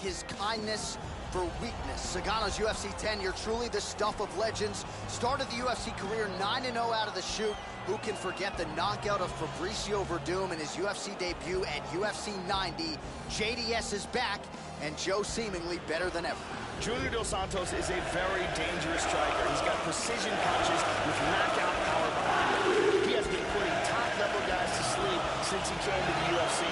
His kindness for weakness. Sagano's UFC tenure, truly the stuff of legends. Started the UFC career 9-0 out of the chute. Who can forget the knockout of Fabricio Verdum in his UFC debut at UFC 90? JDS is back, and Joe seemingly better than ever. Junior Dos Santos is a very dangerous striker. He's got precision punches with knockout power behind him. He has been putting top-level guys to sleep since he came to the UFC.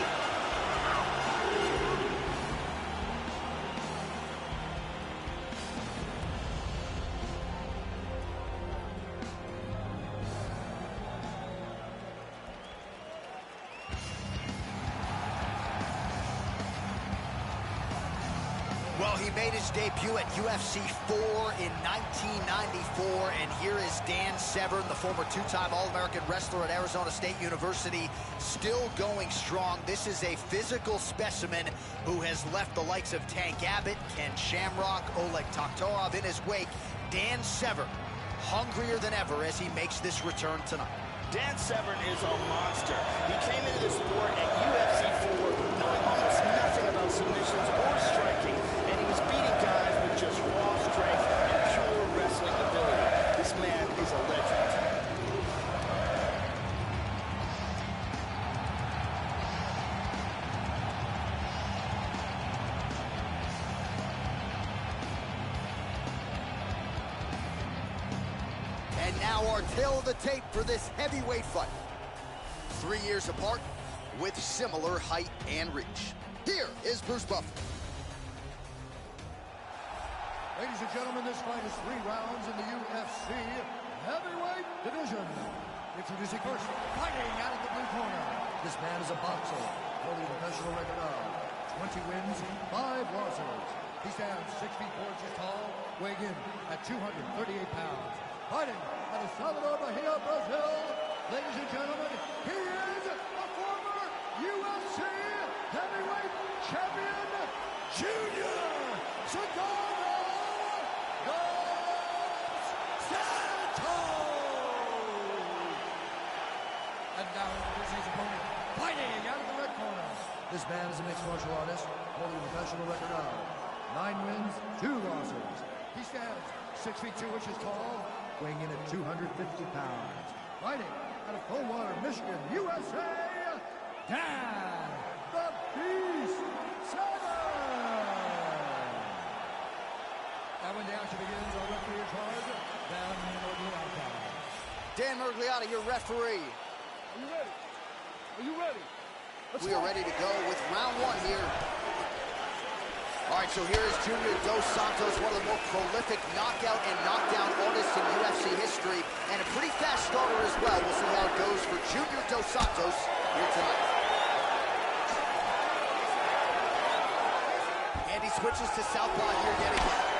Well, he made his debut at UFC 4 in 1994, and here is Dan Severn, the former two-time All-American wrestler at Arizona State University, still going strong. This is a physical specimen who has left the likes of Tank Abbott, Ken Shamrock, Oleg Taktarov in his wake. Dan Severn, hungrier than ever as he makes this return tonight. Dan Severn is a monster. He came into the sport at UFC 4 knowing almost nothing about submissions or striking, and he was beating guys with just raw strength and pure wrestling ability. This man is a legend. And now our tail of the tape for this heavyweight fight. 3 years apart with similar height and reach. Here is Bruce Buffer. Ladies and gentlemen, this fight is 3 rounds in the UFC heavyweight division. Introducing first, fighting out of the blue corner. This man is a boxer, holding a professional record of 20 wins, 5 losses. He stands 6 feet 4 inches tall, weighing in at 238 pounds. Fighting out of Salvador Bahia, Brazil. Ladies and gentlemen, he is a former UFC heavyweight champion, Junior Dos Santos. And now is his opponent, fighting out of the red corner. This man is a mixed martial artist, holding a professional record of 9 wins, 2 losses. He stands 6 feet 2 inches tall, weighing in at 250 pounds. Fighting out of Coldwater, Michigan, USA, Dan the Beast Severn. And when the action begins, our referee in charge, Dan Mergliotta. Dan Mergliotta, your referee. Are you ready? Are you ready? We are ready to go with round 1 here. All right, so here is Junior Dos Santos, one of the more prolific knockout and knockdown artists in UFC history, and a pretty fast starter as well. We'll see how it goes for Junior Dos Santos here tonight. And he switches to southpaw here yet again.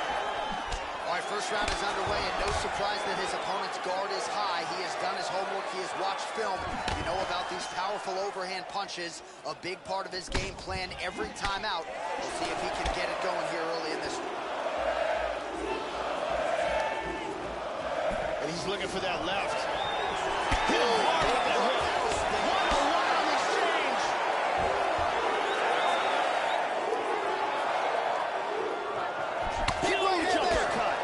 All right, first round is underway, and no surprise that his opponent's guard is high. He has done his homework. He has watched film. You know about these powerful overhand punches, a big part of his game plan every time out. We'll see if he can get it going here early in this one. And he's looking for that left. Hit him hard with that hook. What a wild exchange! Huge uppercut.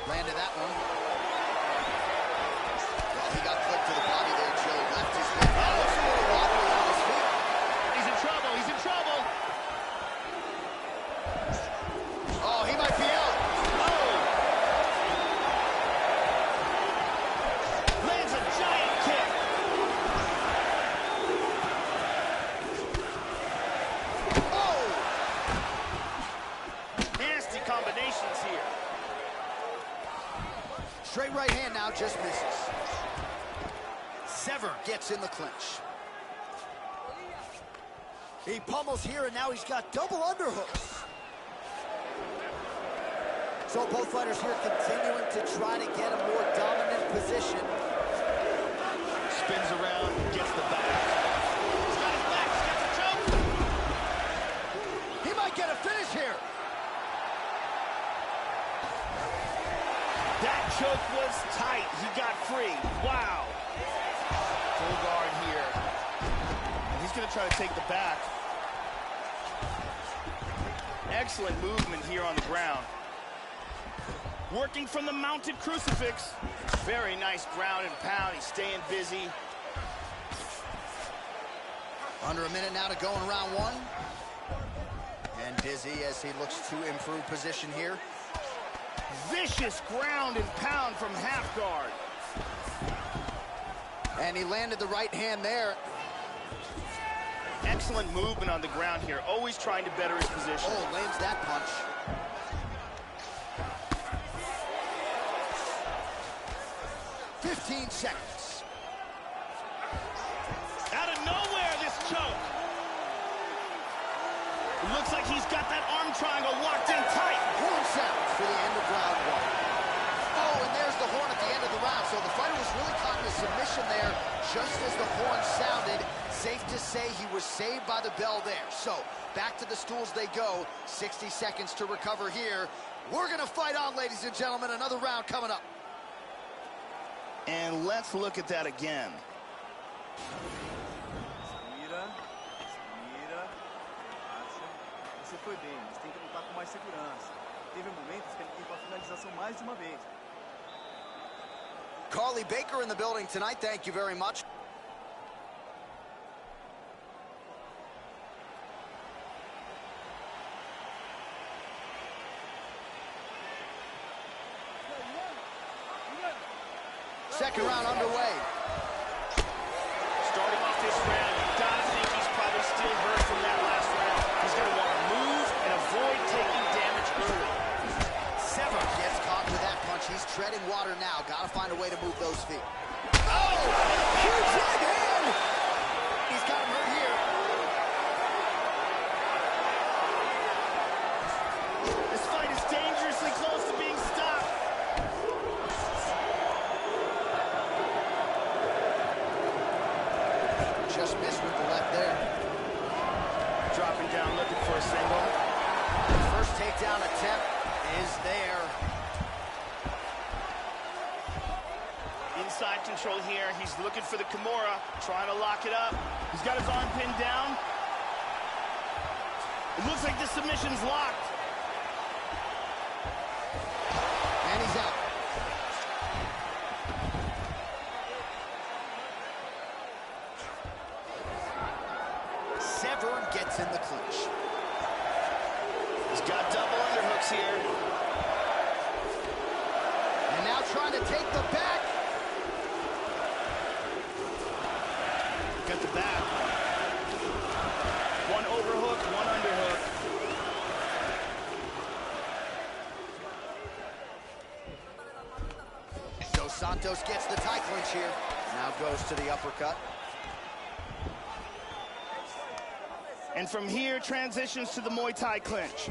Landed that one. Well, he got clipped to the body there, Joe. Left his foot. Oh, looks a little wobbly on his feet. He's in trouble. He's in trouble. Oh, he might be out. Oh! Lands a giant kick. Oh! Nasty combinations here. Straight right hand now, just misses. Severn gets in the clinch. He pummels here, and now he's got double underhooks. So both fighters here continuing to try to get a more dominant position. Spins around, gets the back. He's got his back, he's got the choke. He might get a finish here. That choke choke was tight. He got free. Wow. Full guard here. And he's going to try to take the back. Excellent movement here on the ground. Working from the mounted crucifix. Very nice ground and pound. He's staying busy. Under a minute now to go in round one. And dizzy as he looks to improve position here. Vicious ground and pound from half guard. And he landed the right hand there. Excellent movement on the ground here. Always trying to better his position. Oh, lands that punch. "15 seconds. Out of nowhere, this choke. It looks like he's got that arm triangle locked in tight. Horn sounds for the end of round one. Oh, and there's the horn at the end of the round. So the fighter was really caught in a submission there just as the horn sounded. Safe to say he was saved by the bell there. So back to the stools they go. 60 seconds to recover here. We're going to fight on, ladies and gentlemen. Another round coming up. And let's look at that again. Vieira. Você foi bem, mas tem que lutar com mais segurança. Teve momentos que ele tentou a finalização mais de uma vez. Carly Baker in the building tonight. Thank you very much. Second round underway. Starting off this round, you gotta think he's probably still hurt from that last round. He's gonna want to move and avoid taking damage early. Severn gets caught with that punch. He's treading water now. Gotta find a way to move those feet. Oh! Huge right hand! He's got him hurt here. This fight is dangerously close to being stopped. Just missed with the left there. Dropping down, looking for a single. First takedown attempt is there. Inside control here. He's looking for the Kimura, trying to lock it up. He's got his arm pinned down. It looks like the submission's locked. And he's out. Severn gets in the clinch. He's got double underhooks here. And now trying to take the back. Got the back. One overhook, one underhook. Dos Santos gets the tie clinch here. Now goes to the uppercut. And from here, transitions to the Muay Thai clinch.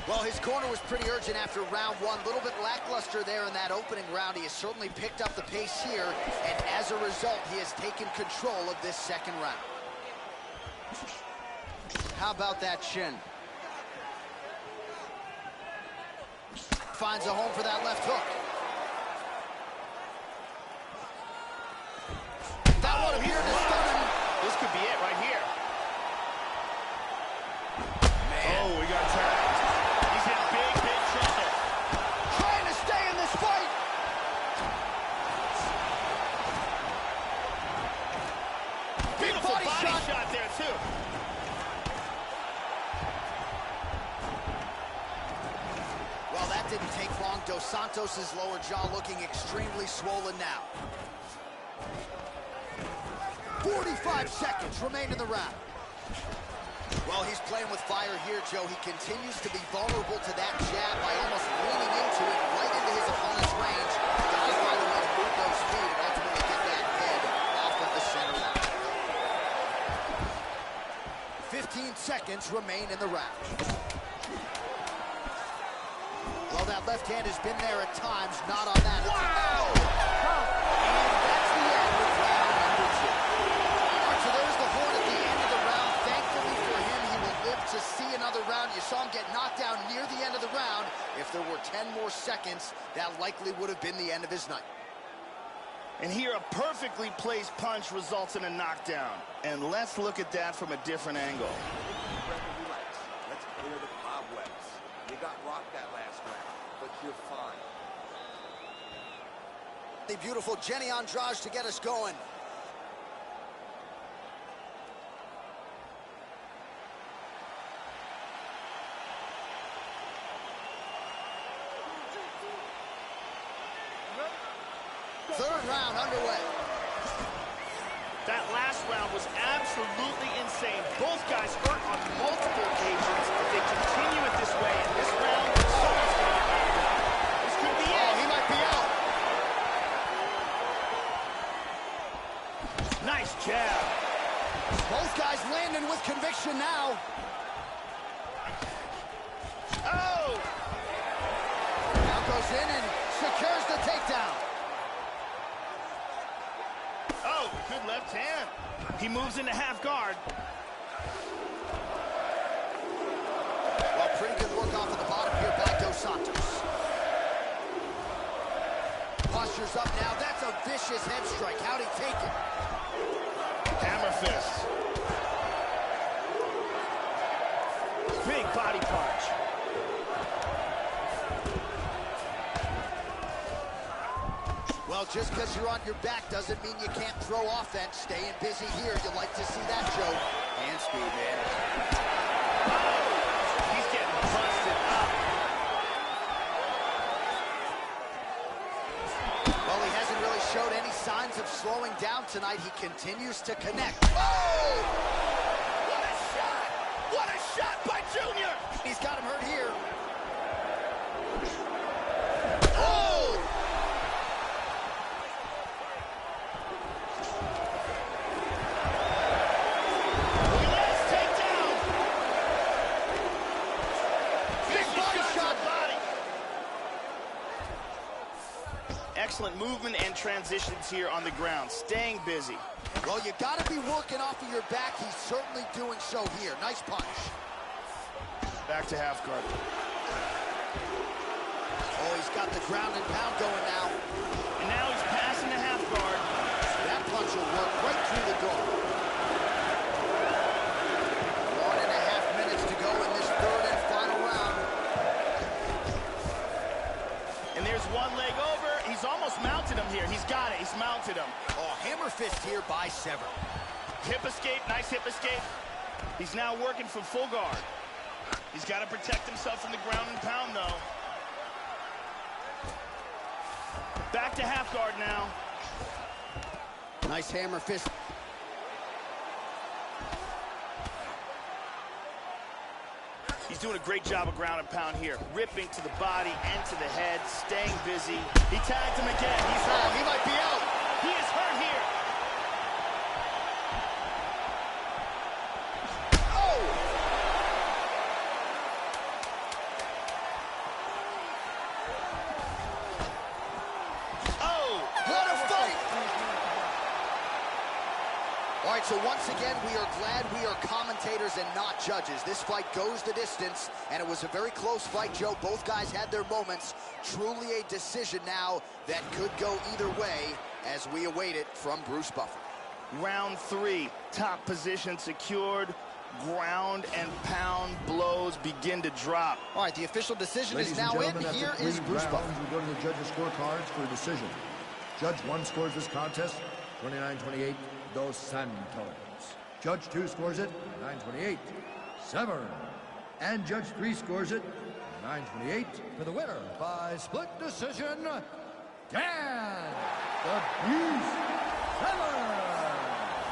Well, his corner was pretty urgent after round one. A little bit lackluster there in that opening round. He has certainly picked up the pace here, and as a result, he has taken control of this second round. How about that shin? Finds a home for that left hook. That one appeared to stun him. This could be it right here. Oh, we got tagged. He's in big trouble. Trying to stay in this fight. Beautiful body shot there, too. Well, that didn't take long. Dos Santos' lower jaw looking extremely swollen now. 45 seconds remain in the round. Well, he's playing with fire here, Joe. He continues to be vulnerable to that jab by almost leaning into it right into his opponent's range. Got to find a way to move those feet and ultimately get that head off of the center line. 15 seconds remain in the round. Well, that left hand has been there at times, not on that. Wow! And that's the end of round number two. All right, so there's the horn at the end of the round. Thankfully for him, he will live to see another round. You saw him get knocked down near the end of the round. If there were 10 more seconds, that that likely would have been the end of his night. And here, a perfectly placed punch results in a knockdown. And let's look at that from a different angle. Let's clear the cobwebs. You got rocked that last round, but you're fine. The beautiful Jenny Andrade to get us going. Third round underway. That last round was absolutely insane. Both guys hurt on multiple occasions. If they continue it this way in this round, someone's going to get knocked out. This could be it. Oh, he might be out. Nice jab. Both guys landing with conviction now. Oh! Now goes in and secures the takedown. Oh, good left hand. He moves into half guard. Well, pretty good work off of the bottom here by Dos Santos. Posture's up now. That's a vicious head strike. How'd he take it? Hammer fist. Big body punch. Well, just because you're on your back doesn't mean you can't throw offense. Staying busy here. You like to see that, Joe. Hand speed, man. He's getting busted up. Well, he hasn't really showed any signs of slowing down tonight. He continues to connect. Oh! What a shot! What a shot by Junior! He's got him hurt here. Oh! Excellent movement and transitions here on the ground, staying busy. Well, you got to be working off of your back. He's certainly doing so here. Nice punch. Back to half guard. Oh, he's got the ground and pound going now. And now he's passing to half guard. That punch will work right through the door. 1.5 minutes to go in this third and final round. And there's one leg over. He's almost mounted him here. He's got it. He's mounted him. Oh, hammer fist here by Severn. Hip escape. Nice hip escape. He's now working from full guard. He's got to protect himself from the ground and pound, though. Back to half guard now. Nice hammer fist. He's doing a great job of ground and pound here. Ripping to the body and to the head, staying busy. He tagged him again. He's hurt. He might be out. He is hurt here. Oh! Oh! What a fight! All right, so once again, we are glad we are commentators and not judges. This fight goes the distance, and it was a very close fight, Joe. Both guys had their moments. Truly a decision now that could go either way as we await it from Bruce Buffer. Round 3, top position secured. Ground and pound blows begin to drop. All right, the official decision Ladies is now in. Here is Bruce Buffer. We go to the judges' scorecards for a decision. Judge 1 scores this contest 29-28, Dos Santos. Judge 2 scores it 9-28, Severn. And Judge 3 scores it 9-28 for the winner by split decision, Dan the Beast Severn.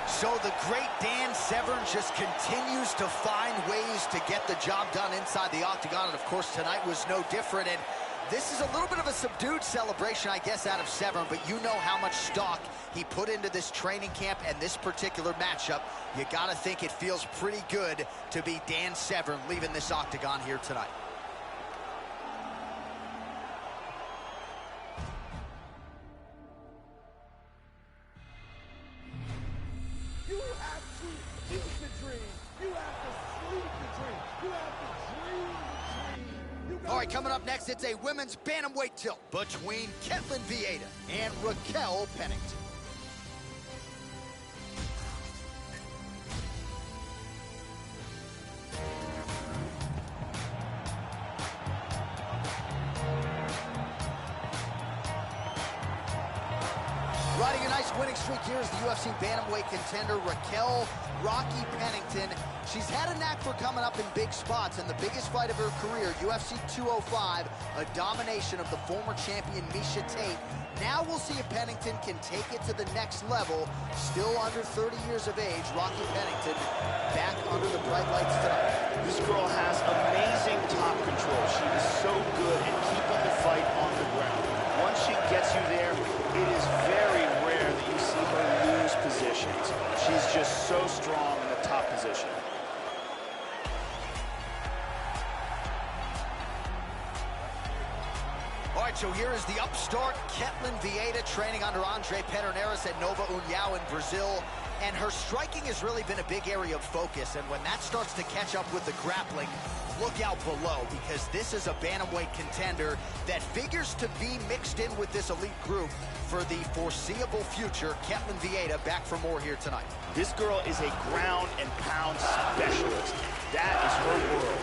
So the great Dan Severn just continues to find ways to get the job done inside the octagon, and of course tonight was no different. And this is a little bit of a subdued celebration, I guess, out of Severn, but you know how much stock he put into this training camp and this particular matchup. You gotta think it feels pretty good to be Dan Severn leaving this octagon here tonight. You have to eat the dream. You have to sleep the dream. You have to dream the dream. You All right, coming up next, it's a women's bantamweight tilt between Ketlen Vieira and Raquel Pennington. Riding a nice winning streak here is the UFC bantamweight contender Raquel "Rocky" Pennington. She's had a knack for coming up in big spots, and the biggest fight of her career, UFC 205, a domination of the former champion Miesha Tate. Now we'll see if Pennington can take it to the next level. Still under 30 years of age, Rocky Pennington back under the bright lights tonight. This girl has amazing top control. She is so good at keeping the fight on the ground. Once she gets you there, it is very rare that you see her lose positions. She's just so strong in the top position. All right, so here is the upstart Ketlen Vieira training under Andre Pederneiras at Nova União in Brazil. And her striking has really been a big area of focus. And when that starts to catch up with the grappling, look out below, because this is a bantamweight contender that figures to be mixed in with this elite group for the foreseeable future. Ketlen Vieira back for more here tonight. This girl is a ground and pound specialist. That is her world.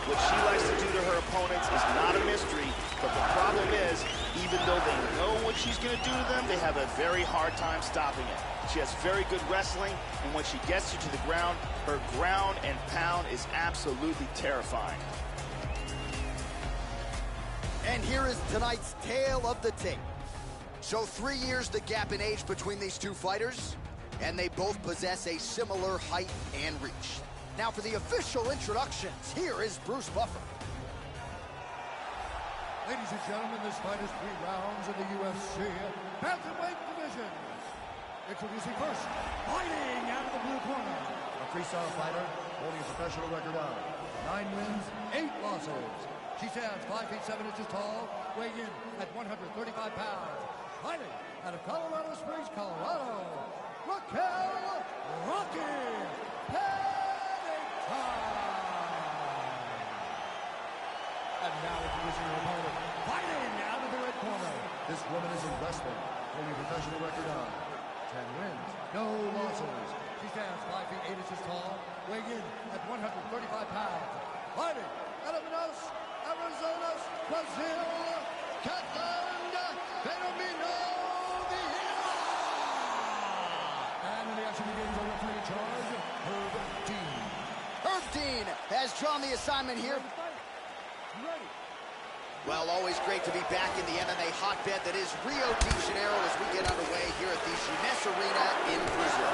What she likes to do to her opponents is not a mystery, but the problem is, even though they know what she's going to do to them, they have a very hard time stopping it. She has very good wrestling, and when she gets you to the ground, her ground and pound is absolutely terrifying. And here is tonight's tale of the tape. So 3 years the gap in age between these two fighters, and they both possess a similar height and reach. Now for the official introductions, here is Bruce Buffer. Ladies and gentlemen, this fight is 3 rounds in the UFC bantamweight division. Introducing first, fighting out of the blue corner, a freestyle fighter holding a professional record of 9 wins, 8 losses. She stands 5 feet 7 inches tall, weighing in at 135 pounds. Fighting out of Colorado Springs, Colorado, Raquel "Rocky" Pennington. And now introducing her opponent, fighting out of the red corner. This woman is in wrestling, holding a professional record of 10 wins, no losses. She stands 5 feet 8 inches tall, weighing in at 135 pounds. Fighting out of Manaus, Arizona, Brazil, Ketlen Vieira. And when the action begins, a referee in charge, Herb Dean. Herb Dean has drawn the assignment here. Ready. Well, always great to be back in the MMA hotbed that is Rio de Janeiro as we get underway here at the Jeunesse Arena in Brazil.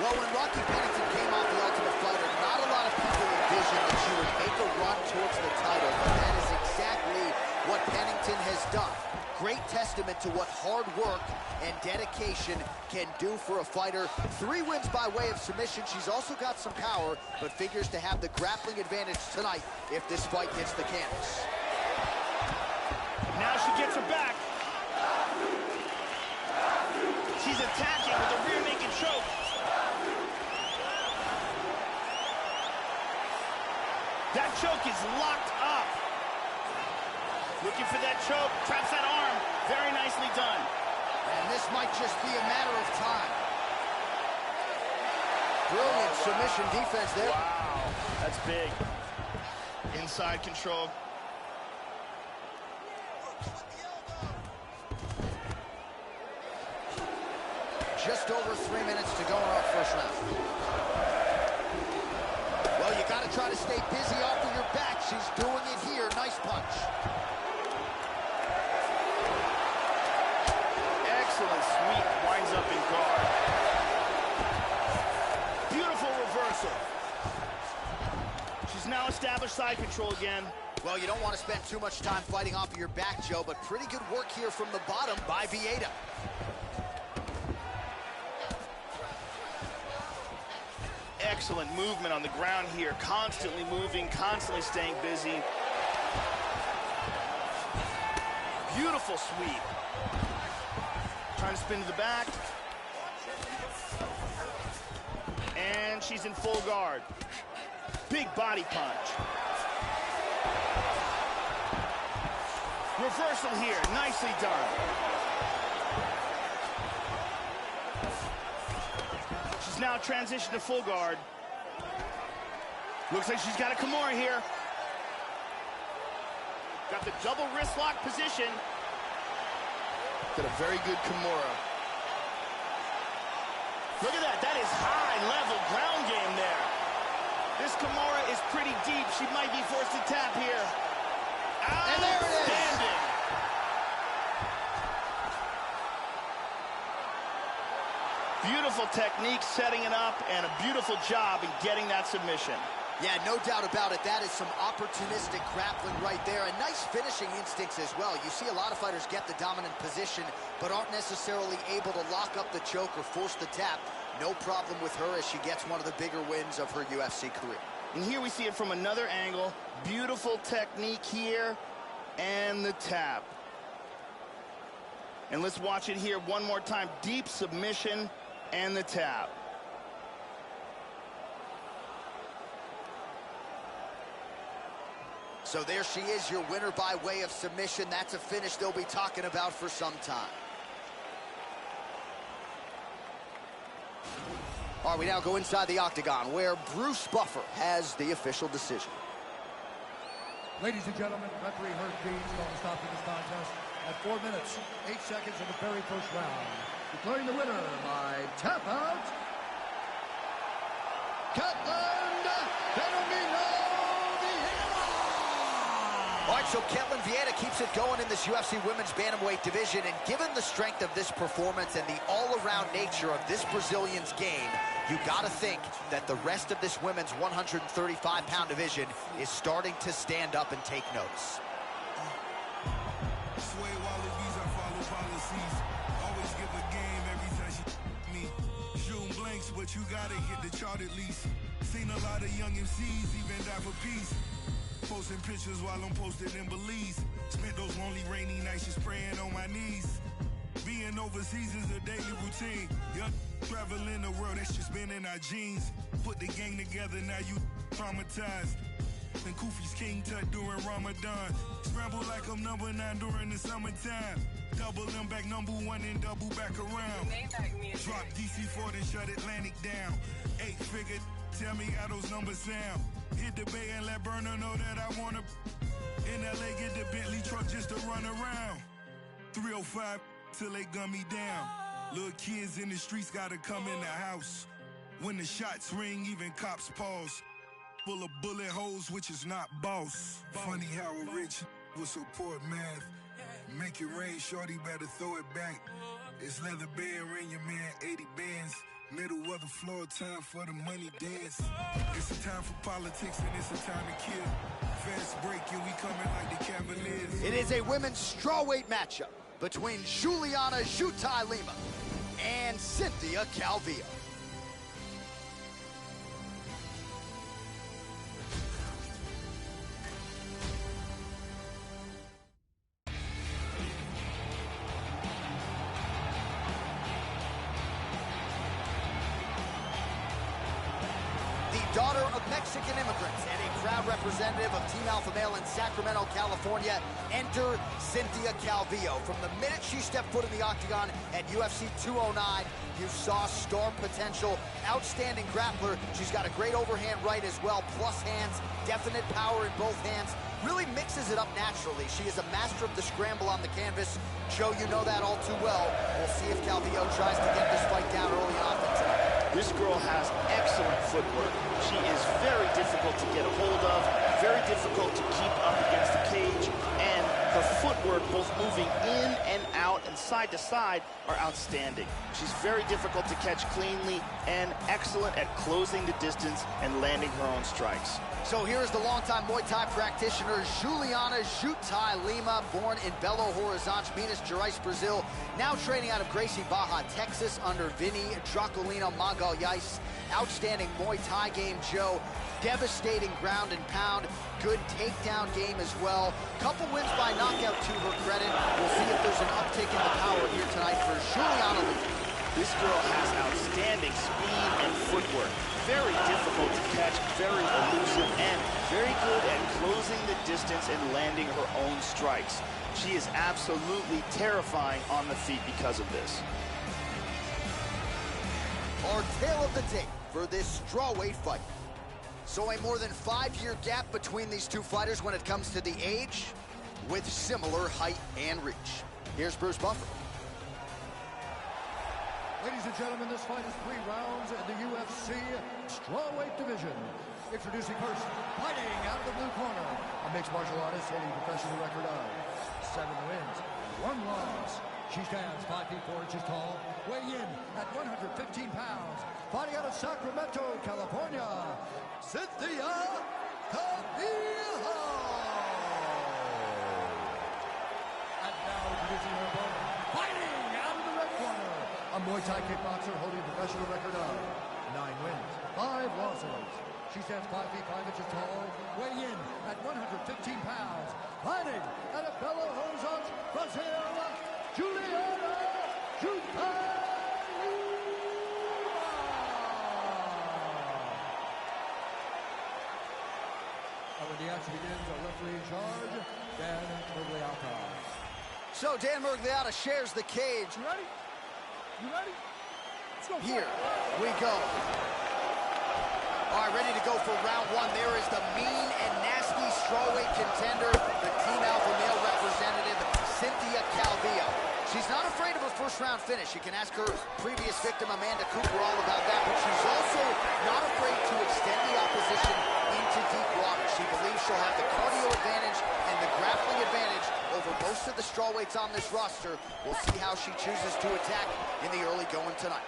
Well, when Rocky Pennington came off the Ultimate Fighter, not a lot of people envisioned that she would make a run towards the title, but that is exactly what Pennington has done. Great testament to what hard work and dedication can do for a fighter. 3 wins by way of submission. She's also got some power, but figures to have the grappling advantage tonight if this fight hits the canvas. Now she gets her back. She's attacking with a rear naked choke. That choke is locked up. Looking for that choke, traps that arm. Very nicely done. And this might just be a matter of time. Brilliant submission defense there. Wow, that's big. Inside control. Just over 3 minutes to go in our first round. Well, you got to try to stay busy off of your back. She's doing it here. Nice punch. Excellent sweep, winds up in guard. Beautiful reversal. She's now established side control again. Well, you don't want to spend too much time fighting off of your back, Joe, but pretty good work here from the bottom by Vieira. Excellent movement on the ground here, constantly moving, constantly staying busy. Beautiful sweep. Trying to spin to the back. And she's in full guard. Big body punch. Reversal here, nicely done. She's now transitioned to full guard. Looks like she's got a Kimura here. Got the double wrist lock position. Got a very good Kimura. Look at that, that is high-level ground game there. This Kimura is pretty deep. She might be forced to tap here. And there it is. Outstanding. Beautiful technique setting it up, and a beautiful job in getting that submission. Yeah, no doubt about it. That is some opportunistic grappling right there, and nice finishing instincts as well. You see a lot of fighters get the dominant position, but aren't necessarily able to lock up the choke or force the tap. No problem with her as she gets one of the bigger wins of her UFC career. And here we see it from another angle. Beautiful technique here, and the tap. And let's watch it here one more time. Deep submission and the tap. So there she is, your winner by way of submission. That's a finish they'll be talking about for some time. All right, we now go inside the octagon where Bruce Buffer has the official decision. Ladies and gentlemen, referee Herb Dean's going to stop this contest at 4 minutes, 8 seconds of the very first round. Declaring the winner by tap out, Ketlen Vieira. All right, so Ketlen Vieira keeps it going in this UFC women's bantamweight division, and given the strength of this performance and the all-around nature of this Brazilian's game, you gotta think that the rest of this women's 135-pound division is starting to stand up and take notice. Sway wallabies, I follow policies. Always give a game every time she me. Shooting blanks, but you gotta hit the chart at least. Seen a lot of young MCs even die for peace. Posting pictures while I'm posted in Belize. Spent those lonely rainy nights just praying on my knees. Being overseas is a daily routine. Young traveling the world, that's just been in our genes. Put the gang together, now you traumatized. And Kufi's King Tut during Ramadan. Scramble like I'm number 9 during the summertime. Double them back number 1 and double back around. Drop DC4 and shut Atlantic down. 8-figure, tell me how those numbers sound. Hit the bay and let Burner know that I wanna. In LA, get the Bentley truck just to run around. 305 till they gun me down. Little kids in the streets gotta come in the house. When the shots ring, even cops pause. Full of bullet holes, which is not boss. Funny how a rich will support math. Make it rain, shorty, better throw it back. It's leather band, ring your man 80 bands. Middle of the floor, time for the money dance. It's a time for politics and it's a time to kill. Fast break and we coming like the Cavaliers. It is a women's strawweight matchup between Juliana Lima and Cynthia Calvillo. Daughter of Mexican immigrants and a proud representative of Team Alpha Male in Sacramento, California, enter Cynthia Calvillo. From the minute she stepped foot in the octagon at UFC 209, you saw star potential, outstanding grappler. She's got a great overhand right as well, plus hands, definite power in both hands. Really mixes it up naturally. She is a master of the scramble on the canvas. Joe, you know that all too well. We'll see if Calvillo tries to get this fight down early on tonight. This girl has excellent footwork. She is very difficult to get a hold of, very difficult to keep up against the cage, and her footwork, both moving in and out and side to side, are outstanding. She's very difficult to catch cleanly and excellent at closing the distance and landing her own strikes. So here's the longtime Muay Thai practitioner, Juliana Lima, born in Belo Horizonte, Minas Gerais, Brazil, now training out of Gracie Barra, Texas, under Vinny Draculino Magalhães. Outstanding Muay Thai game, Joe. Devastating ground and pound. Good takedown game as well. Couple wins by knockout to her credit. We'll see if there's an uptick in the power here tonight for Juliana Lima. This girl has outstanding speed and footwork. very difficult to catch, very elusive, and very good at closing the distance and landing her own strikes. She is absolutely terrifying on the feet because of this. Our tale of the tape for this strawweight fight. So a more than 5-year gap between these two fighters when it comes to the age, with similar height and reach. Here's Bruce Buffer. Ladies and gentlemen, this fight is 3 rounds in the UFC strawweight division. Introducing first, fighting out of the blue corner, a mixed martial artist holding a professional record of 7 wins, 1 loss. She stands 5 feet 4 inches tall, weighing in at 115 pounds. Fighting out of Sacramento, California, Cynthia Calvillo. And now introducing her opponent, fighting out of the red corner, a Muay Thai kickboxer holding a professional record of 9 wins, 5 losses. She stands 5 feet 5 inches tall, weighing in at 115 pounds. Fighting out of Belo Horizonte, Brazil, Juliana. And when the action begins, our referee in charge, Dan Mergliata. So Dan Mergliata shares the cage. You ready? You ready? Let's go. Here we go. All right, ready to go for round 1. There is the mean and nasty strawweight contender, the Team Alpha male representative, Cynthia Calvillo. She's not afraid of her first-round finish. You can ask her previous victim, Amanda Cooper, all about that, but she's also not afraid to extend the opposition into deep water. She believes she'll have the cardio advantage and the grappling advantage over most of the strawweights on this roster. We'll see how she chooses to attack in the early going tonight.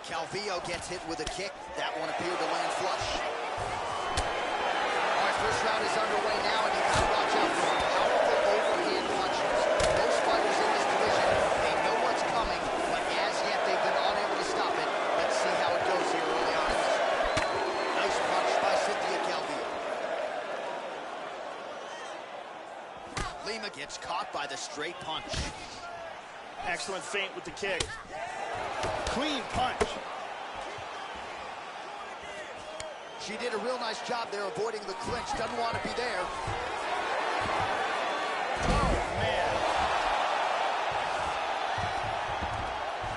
Calvillo gets hit with a kick. That one appeared to land flush. All right, first round is underway now, and you gotta watch out for powerful overhand punches. Most fighters in this division, they know what's coming, but as yet they've been unable to stop it. Let's see how it goes here early on in this one. Nice punch by Cynthia Calvillo. Lima gets caught by the straight punch. Excellent feint with the kick. Clean punch. She did a real nice job there avoiding the clinch. Doesn't want to be there. Oh, man.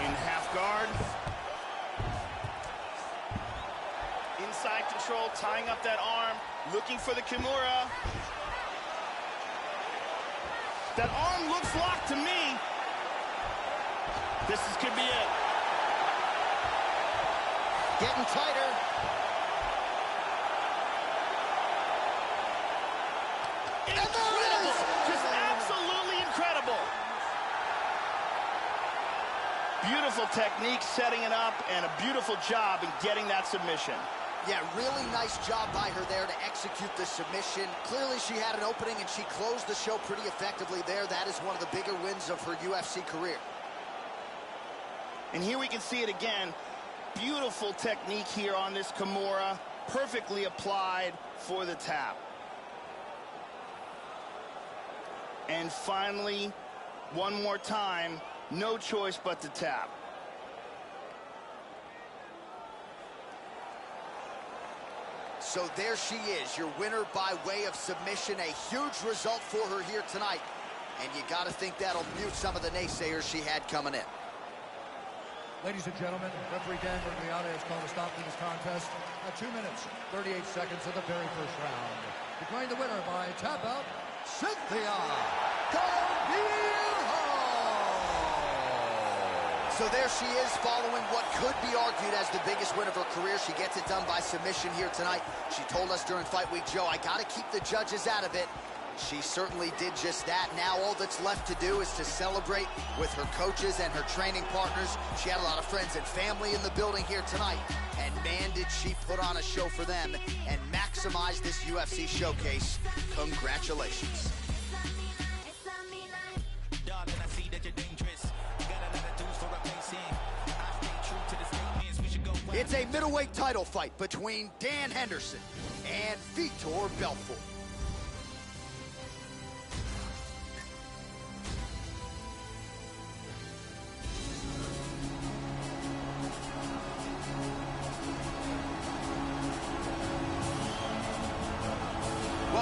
In half guard. Inside control, tying up that arm, looking for the Kimura. That arm looks locked to me. Could be it. Getting tighter. Incredible. Just absolutely incredible. Beautiful technique setting it up and a beautiful job in getting that submission. Yeah, really nice job by her there to execute the submission. Clearly she had an opening and she closed the show pretty effectively there. That is one of the bigger wins of her UFC career. And here we can see it again. Beautiful technique here on this Kimura. Perfectly applied for the tap. And finally, one more time, no choice but to tap. So there she is, your winner by way of submission. A huge result for her here tonight. And you got to think that'll mute some of the naysayers she had coming in. Ladies and gentlemen, referee Dan Mergliata has called a stop to this contest at 2 minutes, 38 seconds of the very first round. Declaring the winner by tap out, Cynthia Calvillo. So there she is, following what could be argued as the biggest win of her career. She gets it done by submission here tonight. She told us during Fight Week, Joe, I got to keep the judges out of it. She certainly did just that. Now all that's left to do is to celebrate with her coaches and her training partners. She had a lot of friends and family in the building here tonight. And man, did she put on a show for them and maximize this UFC showcase. Congratulations. It's a middleweight title fight between Dan Henderson and Vitor Belfort.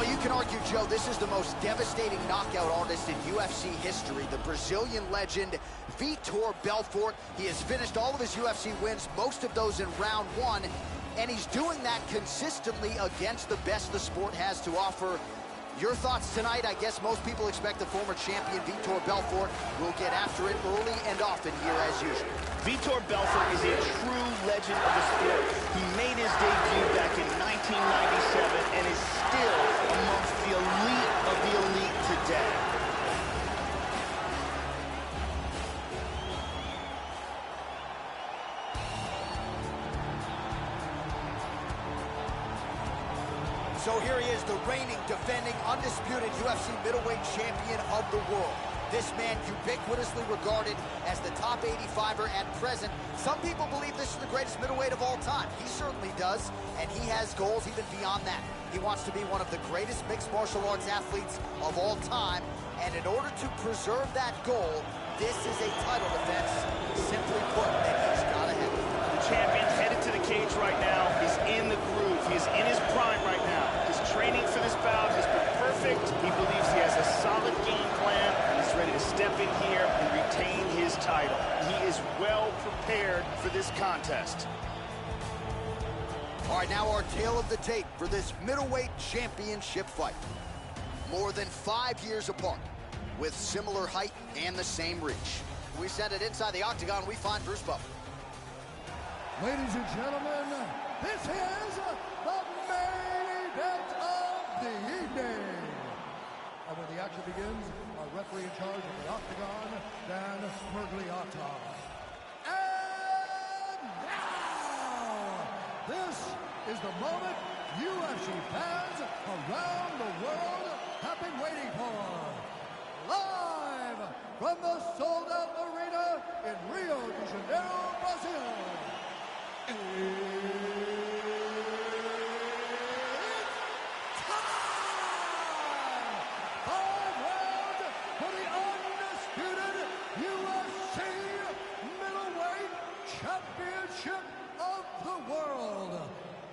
Well, you can argue, Joe, this is the most devastating knockout artist in UFC history. The Brazilian legend, Vitor Belfort. He has finished all of his UFC wins, most of those in round one, and he's doing that consistently against the best the sport has to offer. Your thoughts tonight? I guess most people expect the former champion Vitor Belfort will get after it early and often here as usual. Vitor Belfort is a true legend of the sport. He made his debut back in 1997 and is still amongst the elite of the elite today. So here he is, the reigning, defending, undisputed UFC middleweight champion of the world. This man ubiquitously regarded as the top 85er at present. Some people believe this is the greatest middleweight of all time. He certainly does, and he has goals even beyond that. He wants to be one of the greatest mixed martial arts athletes of all time, and in order to preserve that goal, this is a title defense, simply put, that he's got to have. The champion headed to the cage right now. He's in the groove. He's in his prime right now. His training for this bout has been perfect. He believes he has a solid game plan. He's ready to step in here and retain his title. He is well prepared for this contest. All right, now our tale of the tape for this middleweight championship fight. More than 5 years apart, with similar height and the same reach. We send it inside the octagon. We find Bruce Buffer. Ladies and gentlemen, this is the main event of the evening. And when the action begins, our referee in charge of the octagon, Dan Mergliata. And now, this is the moment UFC fans around the world have been waiting for. Live from the sold-out arena in Rio de Janeiro, Brazil. It's time! 5 rounds for the undisputed UFC Middleweight Championship of the world.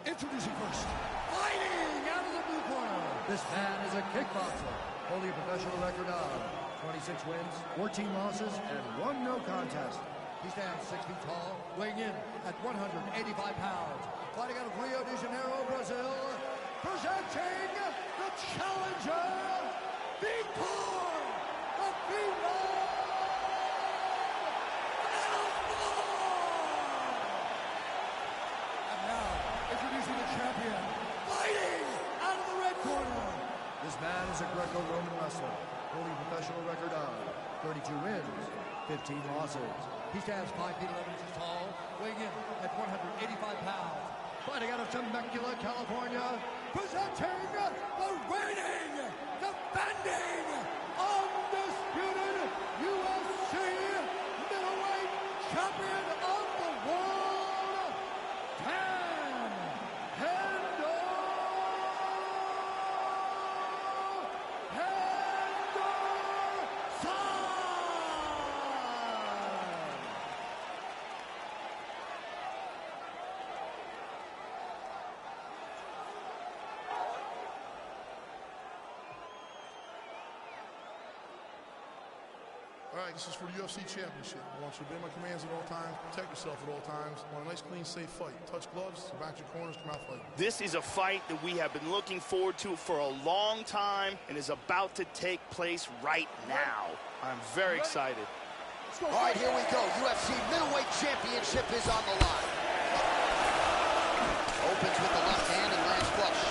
Introducing first, fighting out of the blue corner. This man is a kickboxer, holding a professional record of 26 wins, 14 losses, and 1 no contest. He stands 6 feet tall, weighing in at 185 pounds. Fighting out of Rio de Janeiro, Brazil, presenting the challenger, Vitor the Belfort. And now, introducing the champion, fighting out of the red corner. This man is a Greco-Roman wrestler, holding a professional record of 32 wins, 15 losses. He stands 5 feet 11 inches tall, weighing in at 185 pounds. Fighting out of Temecula, California, presenting the reigning, defending, undisputed UFC middleweight champion of the world, Dan Henderson. All right, this is for the UFC Championship. I want you to obey my commands at all times, protect yourself at all times. I want a nice, clean, safe fight. Touch gloves, back your corners, come out fighting. This is a fight that we have been looking forward to for a long time and is about to take place right now. I'm very excited. All right, here we go. UFC Middleweight Championship is on the line. Opens with the left hand and lands flush.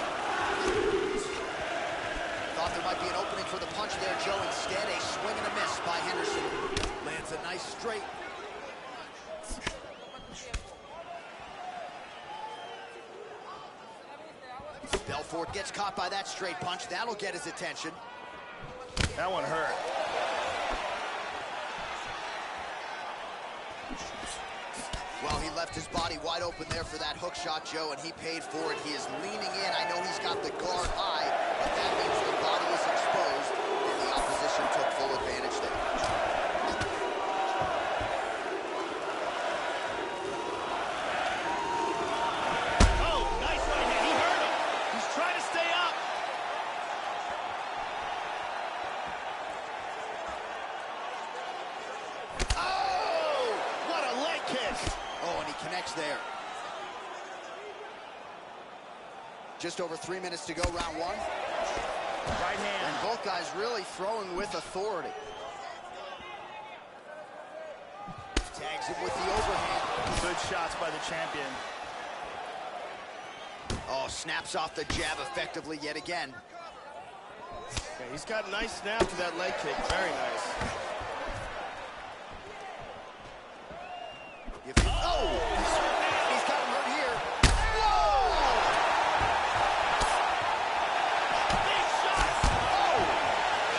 Thought there might be an opening for the punch there, Joe. Instead, a swing and a miss by Henderson. Lands a nice straight. Belfort gets caught by that straight punch. That'll get his attention. That one hurt. Well, he left his body wide open there for that hook shot, Joe, and he paid for it. He is leaning in. I know he's got the guard high, but that means the body is exposed, and the opposition took full advantage there. Oh, nice right hand. He hurt him. He's trying to stay up. fast. Oh, and he connects there. Just over 3 minutes to go, round one. Right hand. And both guys really throwing with authority. Tags him with the overhand. Good shots by the champion. Oh, snaps off the jab effectively yet again. Okay, he's got a nice snap to that leg kick. Very nice. Oh! He's got him hurt here. Whoa! Big shots! Oh!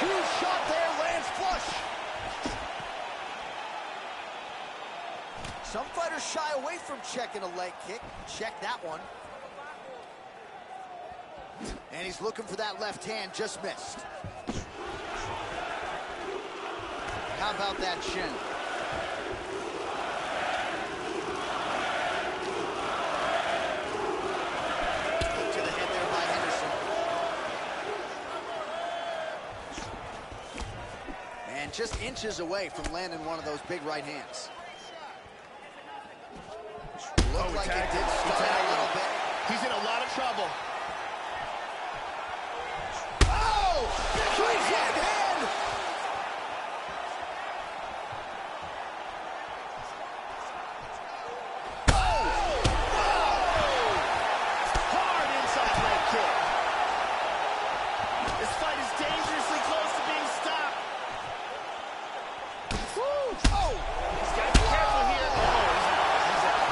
Huge shot there, lands flush. Some fighters shy away from checking a leg kick. Check that one. And he's looking for that left hand, just missed. How about that shin? To the head there by Henderson. And just inches away from landing one of those big right hands. Looked like it did stun a little bit. He's in a lot of trouble. Huge right hand! Oh! Hard inside leg kick. This fight is dangerously close to being stopped. Woo! Oh! He's got to be careful here. Oh, he's out.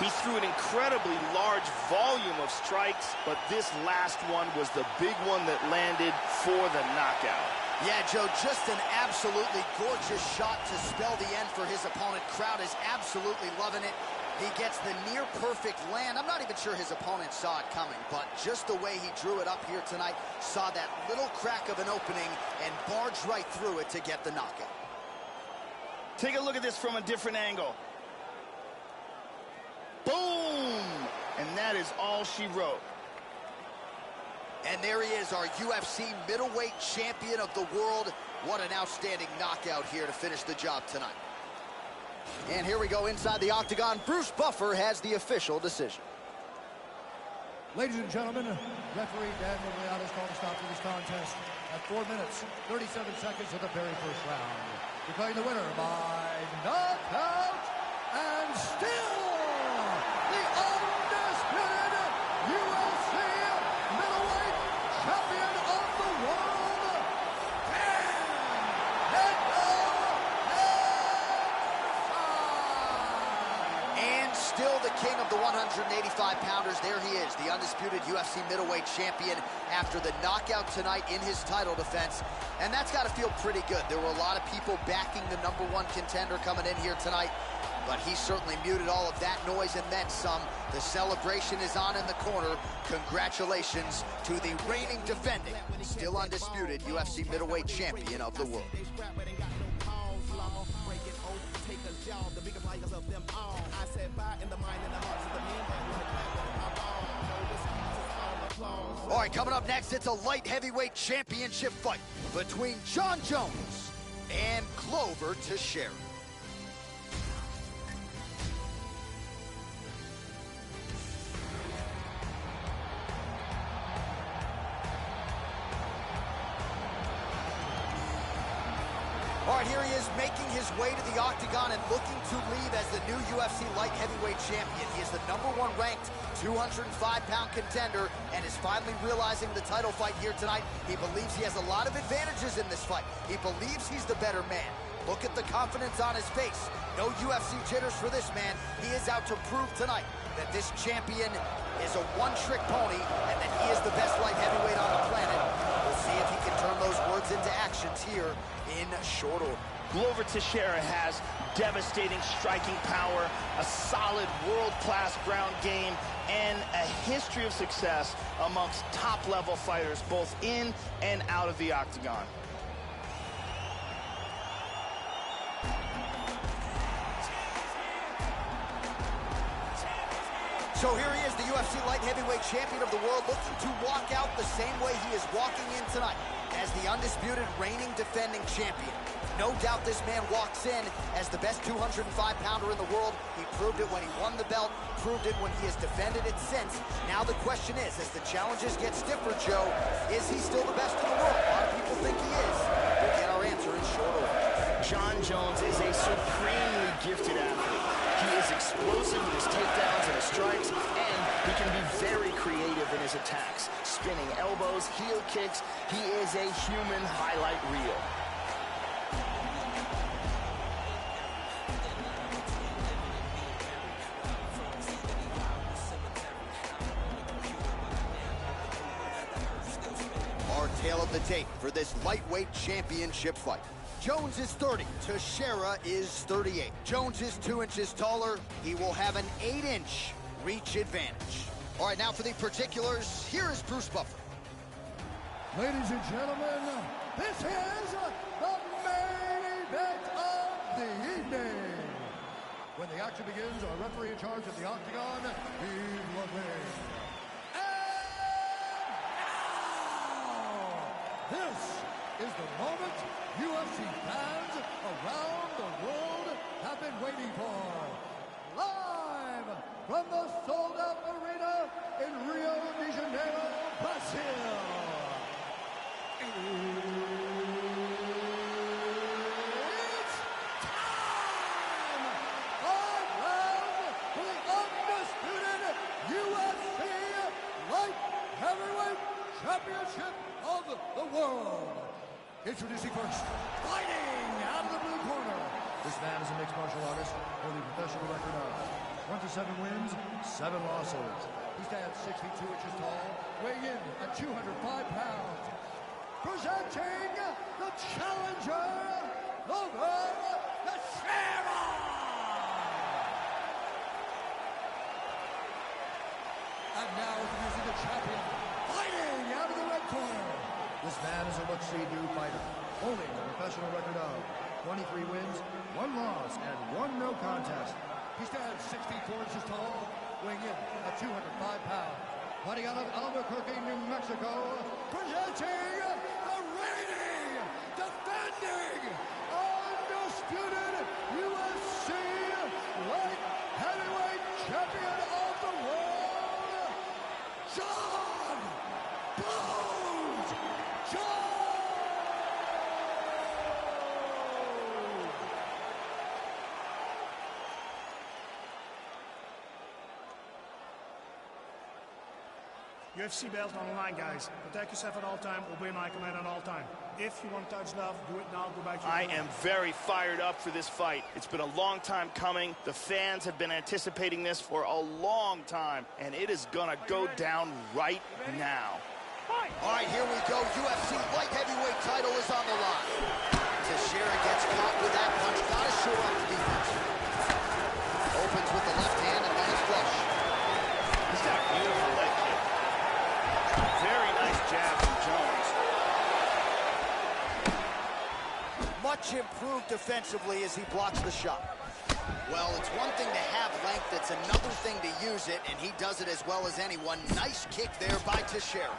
He threw an incredibly large volume of strikes, but this last one was the big one that landed for the knockout. Yeah, Joe, just an absolutely gorgeous shot to spell the end for his opponent. Crowd is absolutely loving it. He gets the near-perfect land. I'm not even sure his opponent saw it coming, but just the way he drew it up here tonight, saw that little crack of an opening and barged right through it to get the knockout. Take a look at this from a different angle. Boom! And that is all she wrote. And there he is, our UFC middleweight champion of the world. What an outstanding knockout here to finish the job tonight. And here we go inside the octagon. Bruce Buffer has the official decision. Ladies and gentlemen, referee Dan Middleweight has called a stop to this contest at 4 minutes, 37 seconds of the very first round. Declaring the winner by knockout and still the undisputed UFC middleweight champion of the world, And still the king of the 185-pounders. There he is, the undisputed UFC middleweight champion after the knockout tonight in his title defense. And that's got to feel pretty good. There were a lot of people backing the #1 contender coming in here tonight, but he certainly muted all of that noise and then some. The celebration is on in the corner. Congratulations to the reigning, defending, still undisputed UFC middleweight champion of the world. All right, coming up next, it's a light heavyweight championship fight between Jon Jones and Glover Teixeira. All right, here he is making his way to the octagon and looking to leave as the new UFC light heavyweight champion. He is the #1 ranked 205-pound contender and is finally realizing the title fight here tonight. He believes he has a lot of advantages in this fight. He believes he's the better man. Look at the confidence on his face. No UFC jitters for this man. He is out to prove tonight that this champion is a one-trick pony and that he is the best light heavyweight on the planet. We'll see if he can turn those words into actions here in short order. Glover Teixeira has devastating striking power, a solid world-class ground game, and a history of success amongst top-level fighters, both in and out of the octagon. So here he is, the UFC light heavyweight champion of the world, looking to walk out the same way he is walking in tonight. as the undisputed reigning defending champion. No doubt this man walks in as the best 205-pounder in the world. He proved it when he won the belt, proved it when he has defended it since. Now the question is, as the challenges get stiffer, Joe, is he still the best in the world? A lot of people think he is. We'll get our answer in short order. John Jones is a supremely gifted athlete. He is explosive with his takedowns and his strikes, and he can be very creative in his attacks. Spinning elbows, heel kicks. He is a human highlight reel. Our tale of the tape for this lightweight championship fight. Jones is 30, Teixeira is 38. Jones is 2 inches taller. He will have an 8-inch reach advantage. All right, now for the particulars, here is Bruce Buffer. Ladies and gentlemen, this is the main event of the evening. When the action begins, our referee in charge of the octagon, Steve Levine. And now, this is the moment UFC fans around the world have been waiting for. Live from the sold-out arena in Rio de Janeiro, Brazil. It's time! 5 rounds for the undisputed UFC Light Heavyweight Championship of the world. Introducing first, fighting out of the blue corner. This man is a mixed martial artist, holding a professional record of 27 wins, 7 losses. He stands 6 feet 2 inches tall, weighing in at 205 pounds. Presenting the challenger, the Teixeira! And now introducing the champion, fighting out of the red corner. This man is a look-see-do fighter, holding a professional record of 23 wins, 1 loss, and 1 no contest. He stands 6 feet 4 inches tall, weighing in at 205 pounds. Fighting out of Albuquerque, New Mexico, presenting the reigning, defending, undisputed UFC light heavyweight champion of the world, John Bones Jones! UFC belt on the line, guys. Protect yourself at all time. Obey my command at all time. If you want to touch love, do it now. Go back to your I am very fired up for this fight. It's been a long time coming. The fans have been anticipating this for a long time, and it is gonna go down right now. All right, here we go. UFC light heavyweight title is on the line. Teixeira gets caught with that punch. Gotta shore up the defense. Opens with the left hand and lands flush. He's got a beautiful leg kick. Very nice jab from Jones. Much improved defensively as he blocks the shot. Well, it's one thing to have length, it's another thing to use it, and he does it as well as anyone. Nice kick there by Teixeira.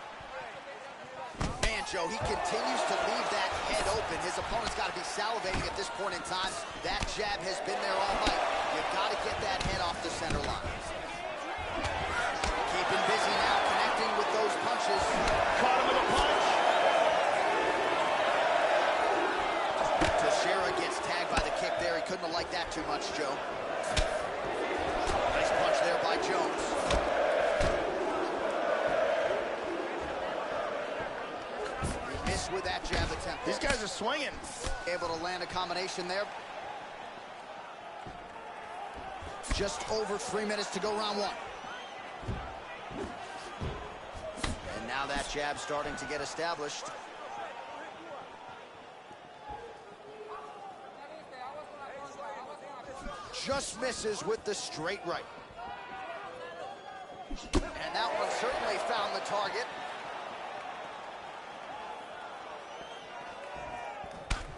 Man, Joe, he continues to leave that head open. His opponent's got to be salivating at this point in time. That jab has been there all night. You've got to get that head off the center line. Keeping busy now, connecting with those punches. Caught him with a punch. Teixeira gets tagged by the kick there. He couldn't have liked that too much, Joe. Nice punch there by Jones. He missed with that jab attempt. These guys are swinging. Able to land a combination there. Just over 3 minutes to go, round 1. And now that jab starting to get established. Just misses with the straight right. And that one certainly found the target.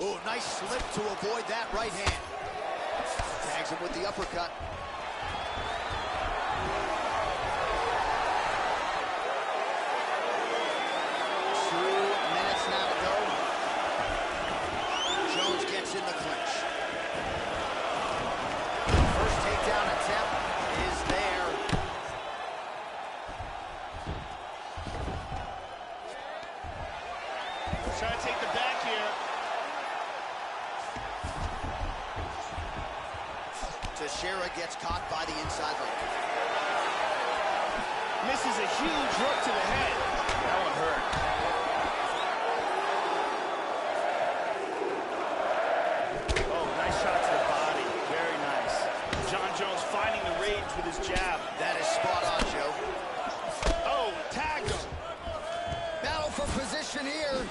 Oh, nice slip to avoid that right hand. Tags him with the uppercut. 2 minutes now to go. Trying to take the back here. Teixeira gets caught by the inside leg. Misses a huge hook to the head. That one hurt. Oh, nice shot to the body. Very nice. John Jones finding the range with his jab. That is spot on, Joe. Oh, tagged him. Battle for position here.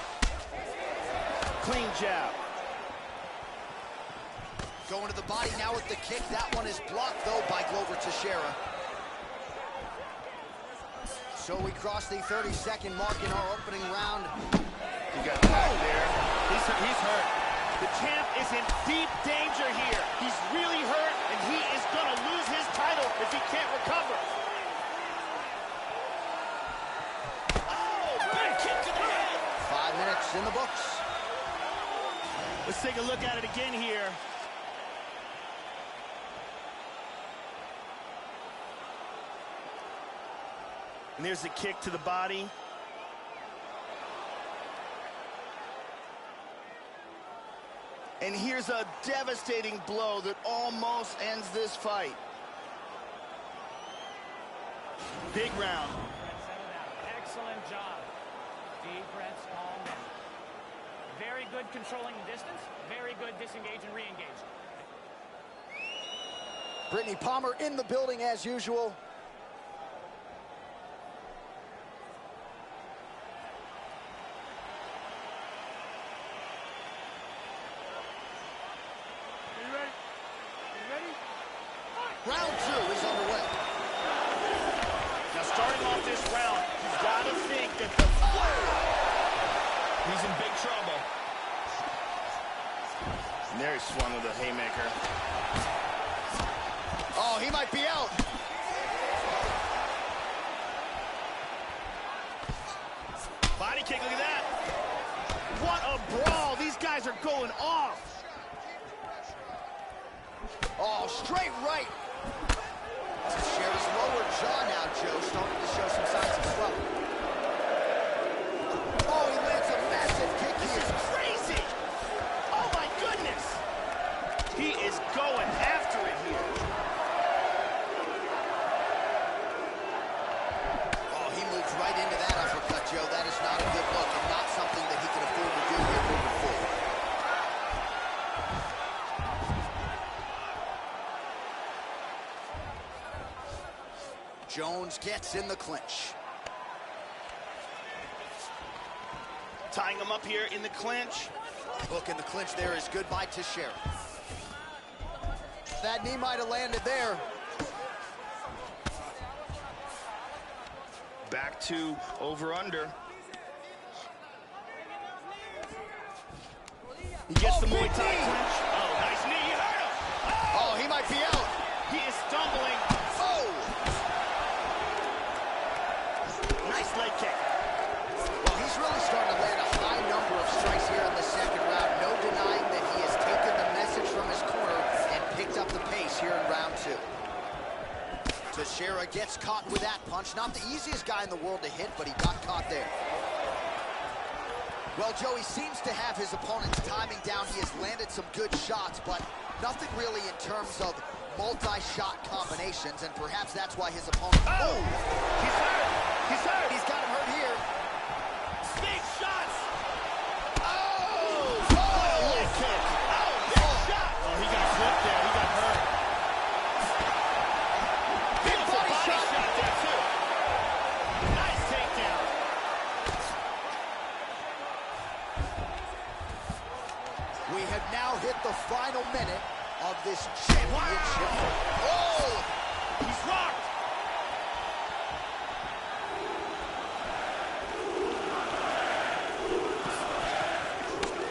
Clean jab. Going to the body now with the kick. That one is blocked, though, by Glover Teixeira. So we cross the 30-second mark in our opening round. He got tagged there. He's hurt. The champ is in deep danger here. He's really hurt, and he is going to lose his title if he can't recover. Oh, big kick to the head. 5 minutes in the books. Let's take a look at it again here. And there's the kick to the body. And here's a devastating blow that almost ends this fight. Big round. Excellent job. Deep breaths, calm down. Very good controlling the distance. Very good disengage and re-engage. Brittany Palmer in the building as usual. Round 2 is underway. Now starting off this round, he's got to think that the... He's in big trouble. And there he swung with a haymaker. Oh, he might be out. Body kick, look at that. What a brawl. These guys are going off. Oh, straight right. Teixeira's lower jaw now, Joe, starting to show some signs of swelling. Oh, he lands a massive kick here. This is crazy. Oh, my goodness. He is going after it here. Oh, he moves right into that uppercut, Joe. That is not a good look and not something that he can afford to do here moving forward. Jones gets in the clinch. Tying him up here in the clinch. Hook in the clinch there is good by Teixeira. That knee might have landed there. Back to over-under. He gets the Muay Thai clinch. Oh, nice knee. He hurt him. Oh, he might be out. He is stumbling. Oh! Nice leg kick. Well, he's really starting to land a high number of strikes here in the second round. No denying that he has taken the message from his corner and picked up the pace here in round 2. Teixeira gets caught with that punch. Not the easiest guy in the world to hit, but he got caught there. Well, Joe, he seems to have his opponent's timing down. He has landed some good shots, but nothing really in terms of multi-shot combinations, and perhaps that's why his opponent... Oh! He's hurt! He's hurt! He's got him hurt here. Big shots! Oh! Oh! Leg kick! Oh, big shot! Oh, he got flipped there. He got hurt. Beautiful body shot there, too. Nice takedown. We have now hit the final minute of this championship. Wow. Oh! He's rocked.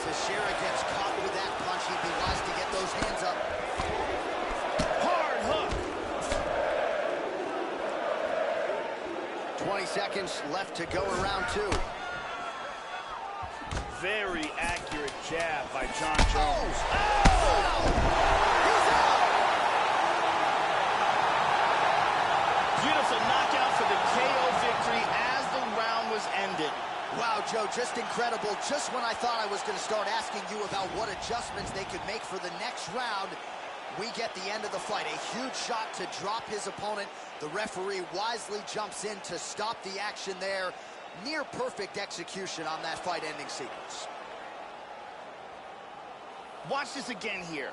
Teixeira gets caught with that punch. He'd be wise to get those hands up. Hard hook. 20 seconds left to go in round 2. Very accurate jab by John Jones. Oh! He's out! Beautiful knockout for the KO victory as the round was ended. Wow, Joe, just incredible. Just when I thought I was going to start asking you about what adjustments they could make for the next round, we get the end of the fight. A huge shot to drop his opponent. The referee wisely jumps in to stop the action there. Near perfect execution on that fight-ending sequence. Watch this again here.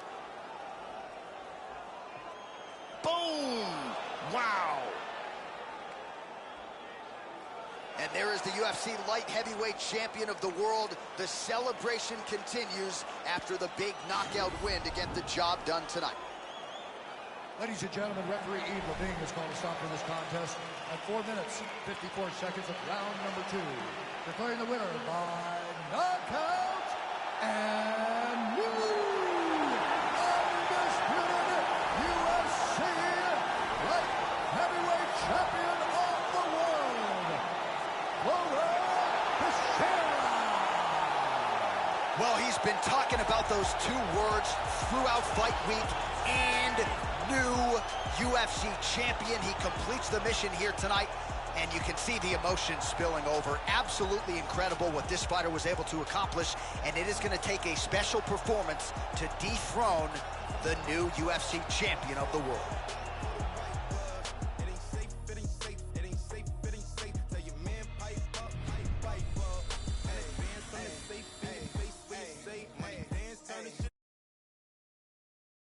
Boom! Wow! And there is the UFC light heavyweight champion of the world. The celebration continues after the big knockout win to get the job done tonight. Ladies and gentlemen, referee Yves Levine is going to stop for this contest at 4 minutes, 54 seconds of round number 2. Declaring the winner by knockout and new undisputed UFC light heavyweight champion of the world, Teixeira. Well, he's been talking about those 2 words throughout fight week, and new UFC champion. He completes the mission here tonight, and you can see the emotion spilling over. Absolutely incredible what this fighter was able to accomplish, and it is going to take a special performance to dethrone the new UFC champion of the world.